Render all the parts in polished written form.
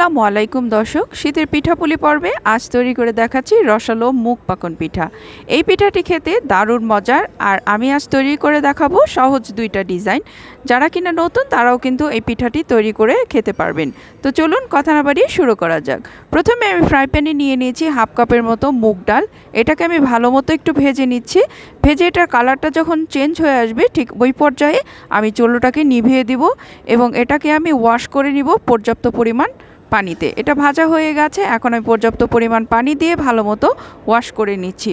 আসসালামু আলাইকুম দর্শক, শীতের পিঠাপুলি পর্বে আজ তৈরি করে দেখাচ্ছি রসালো মুগ পাকন পিঠা। এই পিঠাটি খেতে দারুণ মজার, আর আমি আজ তৈরি করে দেখাবো সহজ দুইটা ডিজাইন। যারা কিনা নতুন তারাও কিন্তু এই পিঠাটি তৈরি করে খেতে পারবেন। তো চলুন কথা না বাড়িয়ে শুরু করা যাক। প্রথমে আমি ফ্রাই প্যানে নিয়ে নিয়েছি হাফ কাপের মতো মুগ ডাল। এটাকে আমি ভালো মতো একটু ভেজে নিচ্ছি। ভেজে এটার কালারটা যখন চেঞ্জ হয়ে আসবে ঠিক ওই পর্যায়ে আমি চুলোটাকে নিভিয়ে দিব এবং এটাকে আমি ওয়াশ করে নিব পর্যাপ্ত পরিমাণ পানিতে। এটা ভাজা হয়ে গেছে, এখন আমি পর্যাপ্ত পরিমাণ পানি দিয়ে ভালো মতো ওয়াশ করে নিচ্ছি।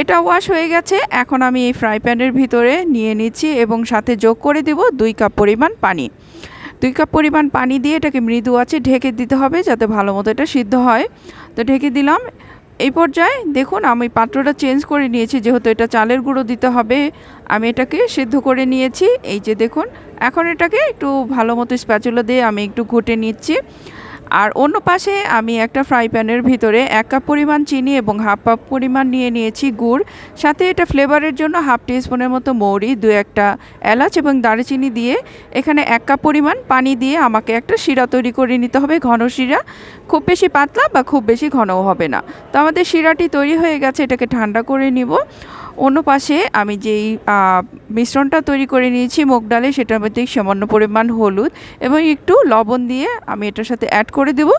এটা ওয়াশ হয়ে গেছে, এখন আমি এই ফ্রাই প্যানের ভিতরে নিয়ে নিচ্ছি এবং সাথে যোগ করে দেব 2 কাপ পরিমাণ পানি। 2 কাপ পরিমাণ পানি দিয়ে এটাকে মৃদু আঁচে ঢেকে দিতে হবে যাতে ভালো মতো এটা সিদ্ধ হয়। তো ঢেকে দিলাম। এই পর্যায়ে দেখুন আমি পাত্রটা চেঞ্জ করে নিয়েছি, যেহেতু এটা চালের গুঁড়ো দিতে হবে। আমি এটাকে সিদ্ধ করে নিয়েছি। এই যে দেখুন, এখন এটাকে একটু ভালো মতো স্প্যাচুলা দিয়ে আমি একটু ঘুটে নিচ্ছি। আর অন্য পাশে আমি একটা ফ্রাই প্যানের ভিতরে 1 কাপ পরিমাণ চিনি এবং হাফ কাপ পরিমাণ নিয়ে নিয়েছি গুড়। সাথে এটা ফ্লেভারের জন্য হাফ টিস্পুনের মতো মৌরি, 2-1টা এলাচ এবং দারুচিনি দিয়ে এখানে 1 কাপ পরিমাণ পানি দিয়ে আমাকে একটা শিরা তৈরি করে নিতে হবে, ঘন শিরা। খুব বেশি পাতলা বা খুব বেশি ঘনও হবে না। তো আমাদের শিরাটি তৈরি হয়ে গেছে, এটাকে ঠান্ডা করে নিব। অন্য পাশে আমি যেই মিশ্রণটা তৈরি করে নিয়েছি মুগ ডালে, সেটার মধ্যে সামান্য পরিমাণ হলুদ এবং একটু লবণ দিয়ে আমি এটার সাথে অ্যাড করে দেব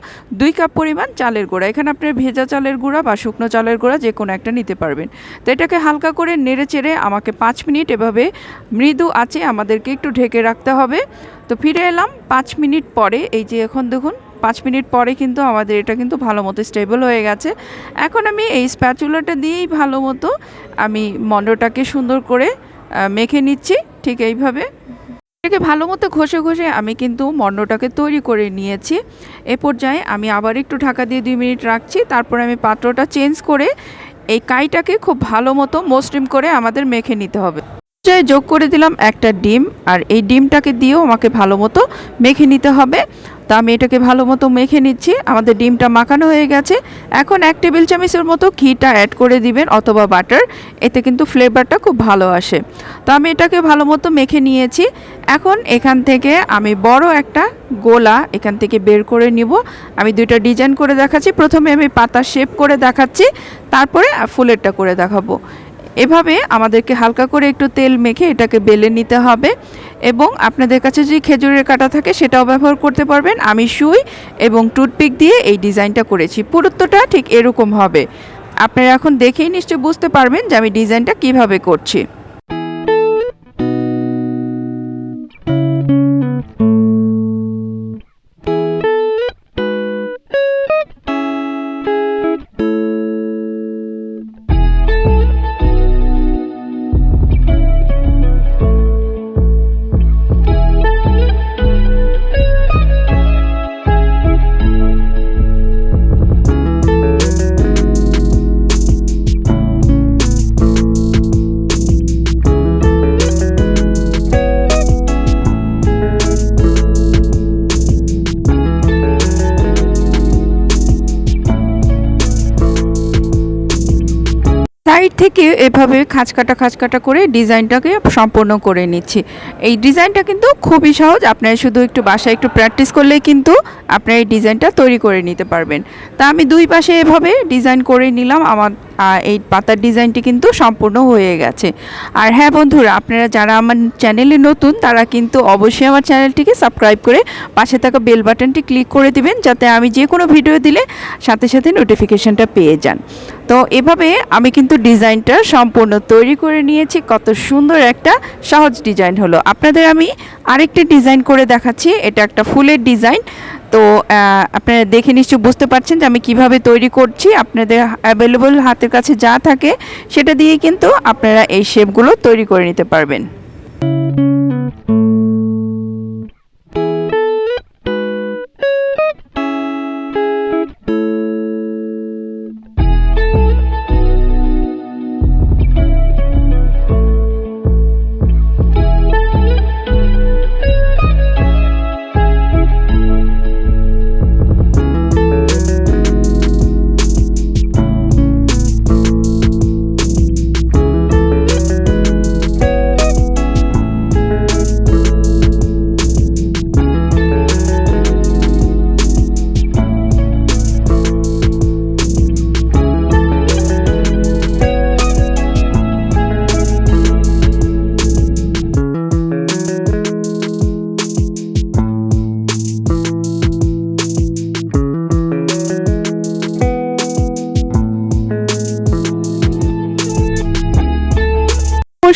2 কাপ পরিমাণ চালের গুঁড়া। এখানে আপনার ভেজা চালের গুঁড়া বা শুকনো চালের গুঁড়া যে কোনো একটা নিতে পারবেন। তো এটাকে হালকা করে নেড়ে চেড়ে আমাকে 5 মিনিট এভাবে মৃদু আঁচে আমাদেরকে একটু ঢেকে রাখতে হবে। তো ফিরে এলাম 5 মিনিট পরে। এই যে এখন দেখুন 5 মিনিট পরে কিন্তু আমাদের এটা কিন্তু ভালো মতো স্টেবল হয়ে গেছে। এখন আমি এই স্প্যাচুলাটা দিয়েই ভালো মতো আমি মন্ডটাকে সুন্দর করে মেখে নিচ্ছি। ঠিক এইভাবে এটাকে ভালো মতো ঘষে ঘষে আমি কিন্তু মন্ডটাকে তৈরি করে নিয়েছি। এ পর্যায়ে আমি আবার একটু ঢাকা দিয়ে 2 মিনিট রাখছি। তারপরে আমি পাত্রটা চেঞ্জ করে এই কাইটাকে খুব ভালো মতো মসৃণ করে আমাদের মেখে নিতে হবে। যোগ করে দিলাম একটা ডিম, আর এই ডিমটাকে দিয়েও আমাকে ভালো মতো মেখে নিতে হবে। তো আমি এটাকে ভালো মতো মেখে নিচ্ছি। আমাদের ডিমটা মাখানো হয়ে গেছে। এখন 1 টেবিল চামচের মতো ঘিটা অ্যাড করে দিবেন অথবা বাটার, এতে কিন্তু ফ্লেভারটা খুব ভালো আসে। তো আমি এটাকে ভালো মতো মেখে নিয়েছি। এখন এখান থেকে আমি বড় একটা গোলা এখান থেকে বের করে নিব। আমি 2টা ডিজাইন করে দেখাচ্ছি। প্রথমে আমি পাতা শেপ করে দেখাচ্ছি, তারপরে ফুলেরটা করে দেখাবো। এভাবে আমাদেরকে হালকা করে একটু তেল মেখে এটাকে বেলে নিতে হবে এবং আপনাদের কাছে যদি খেজুরের কাঁটা থাকে সেটাও ব্যবহার করতে পারবেন। আমি সুই এবং টুথপিক দিয়ে এই ডিজাইনটা করেছি। পুরুত্বটা ঠিক এরকম হবে। আপনারা এখন দেখেই নিশ্চয়ই বুঝতে পারবেন যে আমি ডিজাইনটা কিভাবে করছি। সাইড থেকে এভাবে খাঁচকাটা করে ডিজাইনটাকে সম্পূর্ণ করে নিচ্ছি। এই ডিজাইনটা কিন্তু খুবই সহজ, আপনারা শুধু একটু বাসায় একটু প্র্যাকটিস করলেই কিন্তু আপনারা এই ডিজাইনটা তৈরি করে নিতে পারবেন। তা আমি 2 পাশে এভাবে ডিজাইন করে নিলাম। আমার এই পাতার ডিজাইনটি কিন্তু সম্পূর্ণ হয়ে গেছে। আর হ্যাঁ বন্ধুরা, আপনারা যারা আমার চ্যানেলে নতুন তারা কিন্তু অবশ্যই আমার চ্যানেলটিকে সাবস্ক্রাইব করে পাশে থাকা বেল বাটনটি ক্লিক করে দিবেন, যাতে আমি যে কোনো ভিডিও দিলে সাথে সাথে নোটিফিকেশনটা পেয়ে যান। তো এভাবে আমি কিন্তু ডিজাইনটা সম্পূর্ণ তৈরি করে নিয়েছি। কত সুন্দর একটা সহজ ডিজাইন হলো। আপনাদের আমি আরেকটি ডিজাইন করে দেখাচ্ছি। এটা একটা ফুলের ডিজাইন। তো আপনারা দেখে নিশ্চয়ই বুঝতে পারছেন যে আমি কিভাবে তৈরি করছি। আপনাদের অ্যাভেলেবল হাতের কাছে যা থাকে সেটা দিয়ে কিন্তু আপনারা এই শেপগুলো তৈরি করে নিতে পারবেন।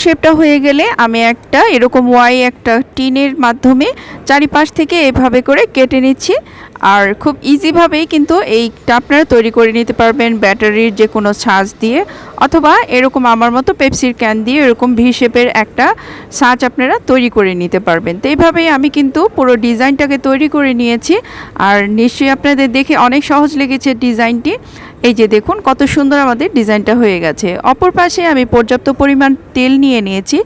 শেপটা হয়ে গেলে আমি একটা এরকম একটা টিনের মাধ্যমে চারিপাশ থেকে এভাবে করে কেটে নিচ্ছি। আর খুব ইজিভাবেই কিন্তু এইটা আপনারা তৈরি করে নিতে পারবেন ব্যাটারির যে কোনো ছাঁচ দিয়ে, অথবা এরকম আমার মতো পেপসির ক্যান দিয়ে এরকম ভি শেপের একটা ছাঁচ আপনারা তৈরি করে নিতে পারবেন। তো এইভাবেই আমি কিন্তু পুরো ডিজাইনটাকে তৈরি করে নিয়েছি। আর নিশ্চয়ই আপনাদের দেখে অনেক সহজ লেগেছে ডিজাইনটি। এই যে দেখুন কত সুন্দর আমাদের ডিজাইনটা হয়ে গেছে। অপর পাশে আমি পর্যাপ্ত পরিমাণ তেল নিয়ে নিয়েছি।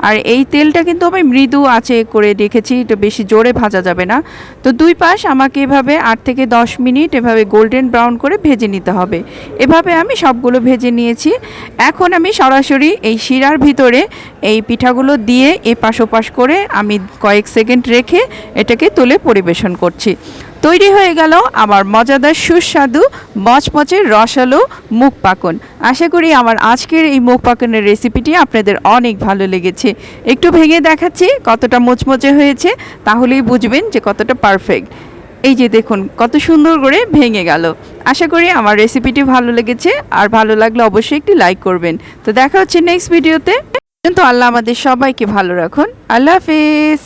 আর এই তেলটা কিন্তু আমি মৃদু আঁচে করে রেখেছি, এটা বেশি জোরে ভাজা যাবে না। তো দুই পাশ আমাকে এভাবে 8 থেকে 10 মিনিট এভাবে গোল্ডেন ব্রাউন করে ভেজে নিতে হবে। এভাবে আমি সবগুলো ভেজে নিয়েছি। এখন আমি সরাসরি এই শিরার ভিতরে এই পিঠাগুলো দিয়ে এপাশ ওপাশ করে আমি কয়েক সেকেন্ড রেখে এটাকে তুলে পরিবেশন করছি। তৈরি হয়ে গেল আমার মজাদার সুস্বাদু মচমচে রসালো মুগ পাকন। আশা করি আমার আজকের এই মুগ পাকনের রেসিপিটি আপনাদের অনেক ভালো লেগেছে। একটু ভেঙে দেখাচ্ছি কতটা মচমচে হয়েছে, তাহলেই বুঝবেন যে কতটা পারফেক্ট। এই যে দেখুন কত সুন্দর করে ভেঙে গেল। আশা করি আমার রেসিপিটি ভালো লেগেছে, আর ভালো লাগলে অবশ্যই একটি লাইক করবেন। তো দেখা হচ্ছে নেক্সট ভিডিওতে। কিন্তু আল্লাহ আমাদের সবাইকে ভালো রাখুন। আল্লাহ হাফেজ।